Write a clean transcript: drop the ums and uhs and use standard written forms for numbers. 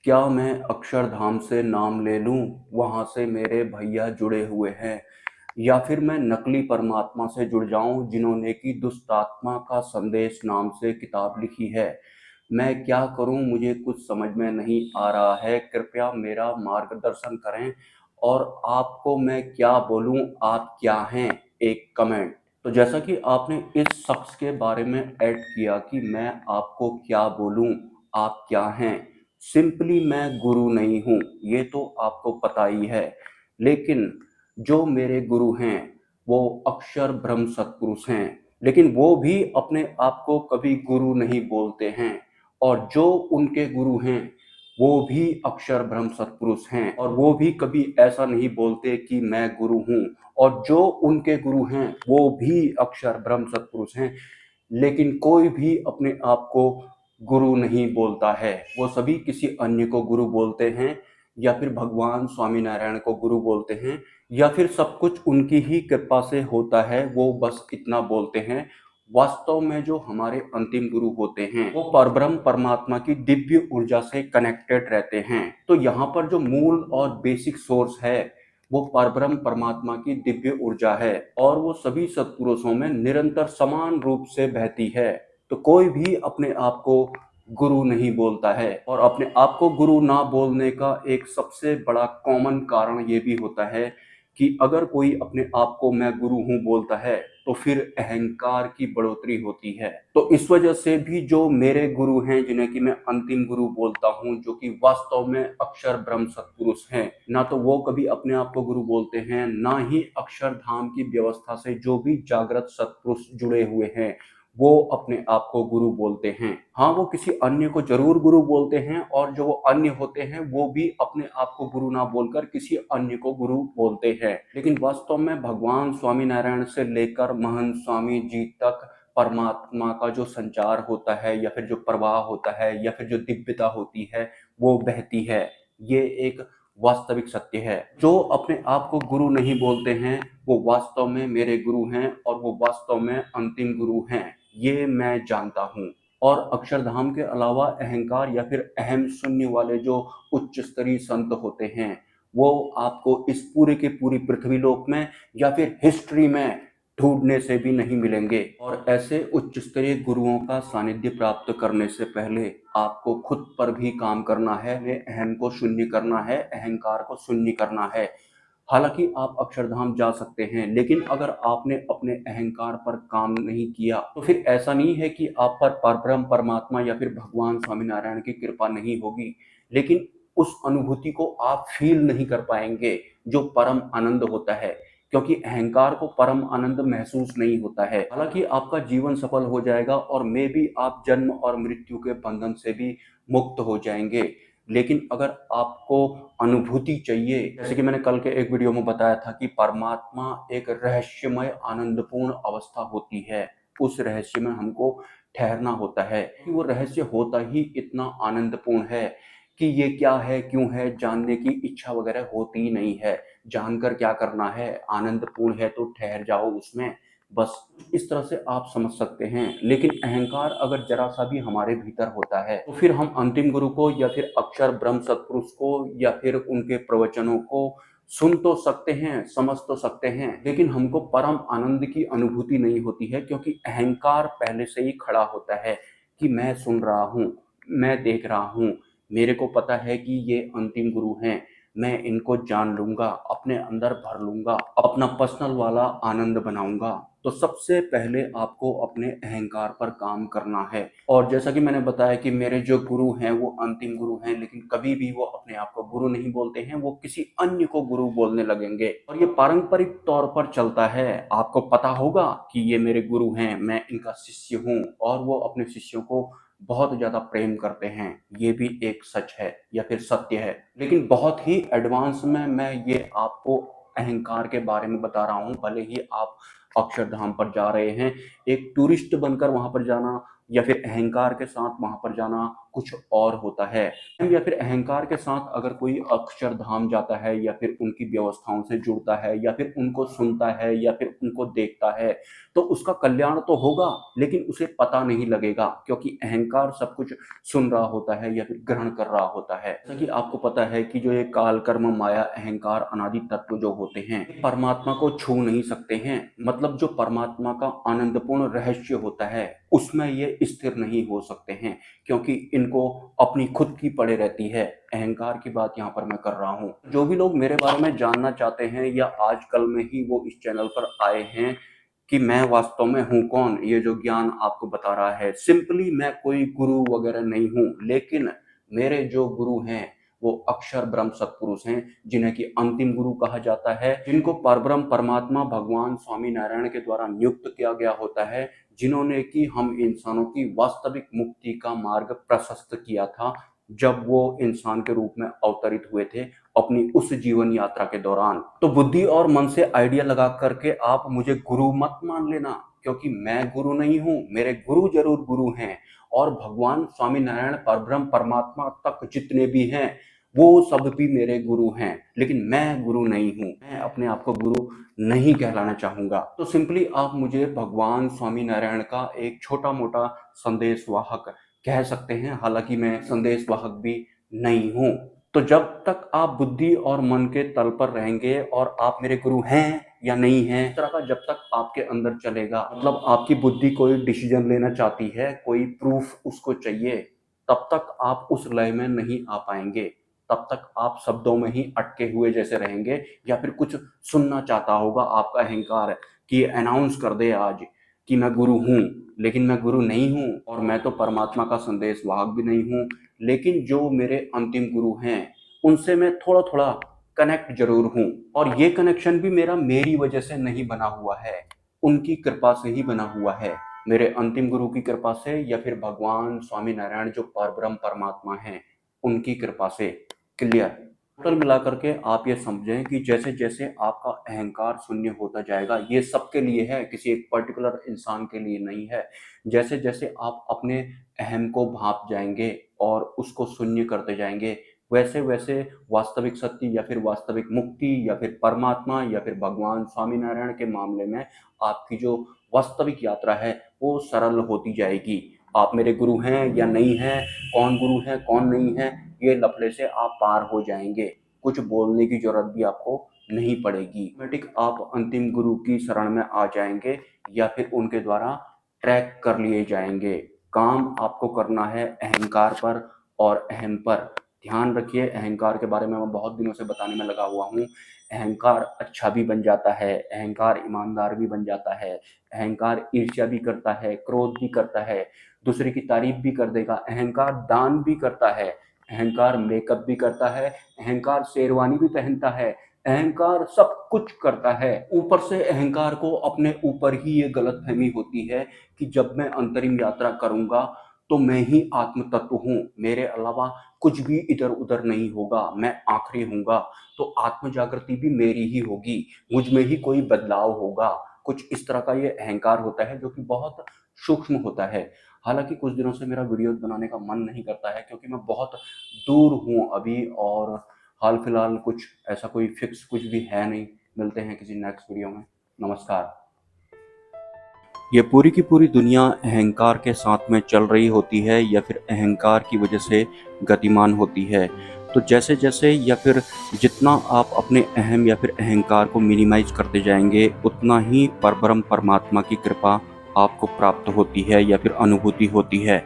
क्या मैं अक्षरधाम से नाम ले लूं, वहां से मेरे भैया जुड़े हुए हैं, या फिर मैं नकली परमात्मा से जुड़ जाऊं जिन्होंने कि दुष्टात्मा का संदेश नाम से किताब लिखी है। मैं क्या करूं, मुझे कुछ समझ में नहीं आ रहा है। कृपया मेरा मार्गदर्शन करें। और आपको मैं क्या बोलूं, आप क्या हैं, एक कमेंट। तो जैसा कि आपने इस शख्स के बारे में ऐड किया कि मैं आपको क्या बोलूं, आप क्या हैं। सिंपली मैं गुरु नहीं हूँ, ये तो आपको पता ही है। लेकिन जो मेरे गुरु हैं वो अक्षर ब्रह्म सत्पुरुष हैं। लेकिन वो भी अपने आप को कभी गुरु नहीं बोलते हैं। और जो उनके गुरु हैं वो भी अक्षर ब्रह्म सत्पुरुष हैं, और वो भी कभी ऐसा नहीं बोलते कि मैं गुरु हूँ। और जो उनके गुरु हैं वो भी अक्षर ब्रह्म सत्पुरुष हैं। लेकिन कोई भी अपने आप को गुरु नहीं बोलता है, वो सभी किसी अन्य को गुरु बोलते हैं, या फिर भगवान स्वामीनारायण को गुरु बोलते हैं, या फिर सब कुछ उनकी ही कृपा से होता है, वो बस इतना बोलते हैं। वास्तव में जो हमारे अंतिम गुरु होते हैं वो परब्रह्म परमात्मा की दिव्य ऊर्जा से कनेक्टेड रहते हैं। तो यहाँ पर जो मूल और बेसिक सोर्स है वो परब्रह्म परमात्मा की दिव्य ऊर्जा है, और वो सभी सत्पुरुषों में निरंतर समान रूप से बहती है। तो कोई भी अपने आप को गुरु नहीं बोलता है, और अपने आप को गुरु ना बोलने का एक सबसे बड़ा कॉमन कारण ये भी होता है कि अगर कोई अपने आप को मैं गुरु हूं बोलता है तो फिर अहंकार की बढ़ोतरी होती है। तो इस वजह से भी जो मेरे गुरु हैं, जिन्हें कि मैं अंतिम गुरु बोलता हूं, जो कि वास्तव में अक्षर ब्रह्म सत्पुरुष हैं, ना तो वो कभी अपने आप को गुरु बोलते हैं, ना ही अक्षरधाम की व्यवस्था से जो भी जागृत सत्पुरुष जुड़े हुए हैं वो अपने आप को गुरु बोलते हैं। हाँ, वो किसी अन्य को जरूर गुरु बोलते हैं, और जो वो अन्य होते हैं वो भी अपने आप को गुरु ना बोलकर किसी अन्य को गुरु बोलते हैं। लेकिन वास्तव में भगवान स्वामीनारायण से लेकर महंत स्वामी जी तक परमात्मा का जो संचार होता है, या फिर जो प्रवाह होता है, या फिर जो दिव्यता होती है वो बहती है। ये एक वास्तविक सत्य है। जो अपने आप को गुरु नहीं बोलते हैं वो वास्तव में मेरे गुरु हैं, और वो वास्तव में अंतिम गुरु हैं, ये मैं जानता हूँ। और अक्षरधाम के अलावा अहंकार या फिर अहम शून्य वाले जो उच्च स्तरीय संत होते हैं वो आपको इस पूरे के पूरी पृथ्वी लोक में या फिर हिस्ट्री में ढूंढने से भी नहीं मिलेंगे। और ऐसे उच्च स्तरीय गुरुओं का सानिध्य प्राप्त करने से पहले आपको खुद पर भी काम करना है, अहम को शून्य करना है, अहंकार को शून्य करना है। हालांकि आप अक्षरधाम जा सकते हैं, लेकिन अगर आपने अपने अहंकार पर काम नहीं किया तो फिर ऐसा नहीं है कि आप पर परब्रह्म परमात्मा या फिर भगवान स्वामीनारायण की कृपा नहीं होगी, लेकिन उस अनुभूति को आप फील नहीं कर पाएंगे जो परम आनंद होता है। क्योंकि अहंकार को परम आनंद महसूस नहीं होता है। हालांकि आपका जीवन सफल हो जाएगा, और मे भी आप जन्म और मृत्यु के बंधन से भी मुक्त हो जाएंगे। लेकिन अगर आपको अनुभूति चाहिए, जैसे कि मैंने कल के एक वीडियो में बताया था कि परमात्मा एक रहस्यमय आनंदपूर्ण अवस्था होती है, उस रहस्य में हमको ठहरना होता है कि वो रहस्य होता ही इतना आनंदपूर्ण है कि ये क्या है, क्यों है, जानने की इच्छा वगैरह होती ही नहीं है। जानकर क्या करना है, आनंदपूर्ण है तो ठहर जाओ उसमें, बस इस तरह से आप समझ सकते हैं। लेकिन अहंकार अगर जरा सा भी हमारे भीतर होता है तो फिर हम अंतिम गुरु को या फिर अक्षर ब्रह्म सत्पुरुष को या फिर उनके प्रवचनों को सुन तो सकते हैं, समझ तो सकते हैं, लेकिन हमको परम आनंद की अनुभूति नहीं होती है, क्योंकि अहंकार पहले से ही खड़ा होता है कि मैं सुन रहा हूँ, मैं देख रहा हूँ, मेरे को पता है कि ये अंतिम गुरु हैं, मैं इनको जान लूंगा, अपने अंदर भर लूंगा, अपना पर्सनल वाला आनंद बनाऊंगा। तो सबसे पहले आपको अपने अहंकार पर काम करना है। और जैसा कि मैंने बताया कि मेरे जो गुरु हैं वो अंतिम गुरु हैं, लेकिन कभी भी वो अपने आप को गुरु नहीं बोलते हैं, वो किसी अन्य को गुरु बोलने लगेंगे। और ये पारंपरिक तौर पर चलता है। आपको पता होगा कि ये मेरे गुरु हैं, मैं इनका शिष्य हूँ, और वो अपने शिष्यों को बहुत ज्यादा प्रेम करते हैं, ये भी एक सच है या फिर सत्य है। लेकिन बहुत ही एडवांस में मैं ये आपको अहंकार के बारे में बता रहा हूँ। भले ही आप अक्षरधाम पर जा रहे हैं, एक टूरिस्ट बनकर वहां पर जाना या फिर अहंकार के साथ वहां पर जाना कुछ और होता है। या फिर अहंकार के साथ अगर कोई अक्षरधाम जाता है या फिर उनकी व्यवस्थाओं से जुड़ता है या फिर उनको सुनता है या फिर उनको देखता है, तो उसका कल्याण तो होगा, लेकिन उसे पता नहीं लगेगा, क्योंकि अहंकार सब कुछ सुन रहा होता है या फिर ग्रहण कर रहा होता है। जैसा कि आपको पता है कि जो ये काल, कर्म, माया, अहंकार, अनादि तत्व जो होते हैं, परमात्मा को छू नहीं सकते हैं। मतलब जो परमात्मा का आनंदपूर्ण रहस्य होता है, उसमें ये स्थिर नहीं हो सकते हैं, क्योंकि इनको अपनी खुद की पड़े रहती है। अहंकार की बात यहाँ पर मैं कर रहा हूँ। जो भी लोग मेरे बारे में जानना चाहते हैं या आजकल में ही वो इस चैनल पर आए हैं कि मैं वास्तव में हूँ कौन, ये जो ज्ञान आपको बता रहा है, सिंपली मैं कोई गुरु वगैरह नहीं हूँ, लेकिन मेरे जो गुरु हैं वो अक्षर ब्रह्म सत्पुरुष हैं, जिन्हें कि अंतिम गुरु कहा जाता है, जिनको परब्रह्म परमात्मा भगवान स्वामी नारायण के द्वारा नियुक्त किया गया होता है, जिन्होंने कि हम इंसानों की वास्तविक मुक्ति का मार्ग प्रशस्त किया था जब वो इंसान के रूप में अवतरित हुए थे अपनी उस जीवन यात्रा के दौरान। तो बुद्धि और मन से आइडिया लगा करके आप मुझे गुरु मत मान लेना, क्योंकि मैं गुरु नहीं हूँ, मेरे गुरु जरूर गुरु हैं, और भगवान स्वामी नारायण परब्रह्म परमात्मा तक जितने भी हैं वो सब भी मेरे गुरु हैं, लेकिन मैं गुरु नहीं हूँ। मैं अपने आप को गुरु नहीं कहलाना चाहूंगा। तो सिंपली आप मुझे भगवान स्वामी नारायण का एक छोटा मोटा संदेशवाहक कह सकते हैं, हालांकि मैं संदेशवाहक भी नहीं हूँ। तो जब तक आप बुद्धि और मन के तल पर रहेंगे और आप मेरे गुरु हैं या नहीं हैं, इस तरह का जब तक आपके अंदर चलेगा, मतलब आपकी बुद्धि कोई डिसीजन लेना चाहती है, कोई प्रूफ उसको चाहिए, तब तक आप उस लय में नहीं आ पाएंगे। तब तक आप शब्दों में ही अटके हुए जैसे रहेंगे, या फिर कुछ सुनना चाहता होगा आपका अहंकार कि अनाउंस कर दे आज कि मैं गुरु हूँ, लेकिन मैं गुरु नहीं हूँ और मैं तो परमात्मा का संदेश वाहक भी नहीं हूँ। लेकिन जो मेरे अंतिम गुरु हैं उनसे मैं थोड़ा थोड़ा कनेक्ट जरूर हूँ, और ये कनेक्शन भी मेरी वजह से नहीं बना हुआ है, उनकी कृपा से ही बना हुआ है, मेरे अंतिम गुरु की कृपा से, या फिर भगवान स्वामी नारायण जो परब्रह्म परमात्मा हैं उनकी कृपा से। क्लियर? टोटल मिलाकर के आप ये समझें कि जैसे जैसे आपका अहंकार शून्य होता जाएगा, ये सबके लिए है, किसी एक पर्टिकुलर इंसान के लिए नहीं है। जैसे जैसे आप अपने अहम को भाप जाएंगे और उसको शून्य करते जाएंगे, वैसे वैसे वास्तविक सत्य या फिर वास्तविक मुक्ति या फिर परमात्मा या फिर भगवान स्वामीनारायण के मामले में आपकी जो वास्तविक यात्रा है वो सरल होती जाएगी। आप मेरे गुरु हैं या नहीं हैं, कौन गुरु है कौन नहीं है, ये लफड़े से आप पार हो जाएंगे। कुछ बोलने की जरूरत भी आपको नहीं पड़ेगी। ऑटोमेटिक आप अंतिम गुरु की शरण में आ जाएंगे या फिर उनके द्वारा ट्रैक कर लिए जाएंगे। काम आपको करना है अहंकार पर और अहम पर। ध्यान रखिए, अहंकार के बारे में मैं बहुत दिनों से बताने में लगा हुआ हूँ। अहंकार अच्छा भी बन जाता है, अहंकार ईमानदार भी बन जाता है, अहंकार ईर्ष्या भी करता है, क्रोध भी करता है, दूसरे की तारीफ भी कर देगा, अहंकार दान भी करता है, अहंकार मेकअप भी करता है, अहंकार शेरवानी भी पहनता है, अहंकार सब कुछ करता है। ऊपर से अहंकार को अपने ऊपर ही ये गलतफहमी होती है कि जब मैं अंतरिम यात्रा करूंगा तो मैं ही आत्म तत्व हूँ, मेरे अलावा कुछ भी इधर उधर नहीं होगा, मैं आखिरी हूँगा, तो आत्म जागृति भी मेरी ही होगी, मुझ में ही कोई बदलाव होगा। कुछ इस तरह का ये अहंकार होता है जो कि बहुत सूक्ष्म होता है। हालांकि कुछ दिनों से मेरा वीडियोस बनाने का मन नहीं करता है, क्योंकि मैं बहुत दूर हूँ अभी, और हाल फिलहाल कुछ ऐसा कोई फिक्स कुछ भी है नहीं। मिलते हैं किसी नेक्स्ट वीडियो में। नमस्कार। ये पूरी की पूरी दुनिया अहंकार के साथ में चल रही होती है या फिर अहंकार की वजह से गतिमान होती है। तो जैसे जैसे या फिर जितना आप अपने अहम या फिर अहंकार को मिनिमाइज करते जाएंगे, उतना ही परब्रह्म परमात्मा की कृपा आपको प्राप्त होती है या फिर अनुभूति होती है।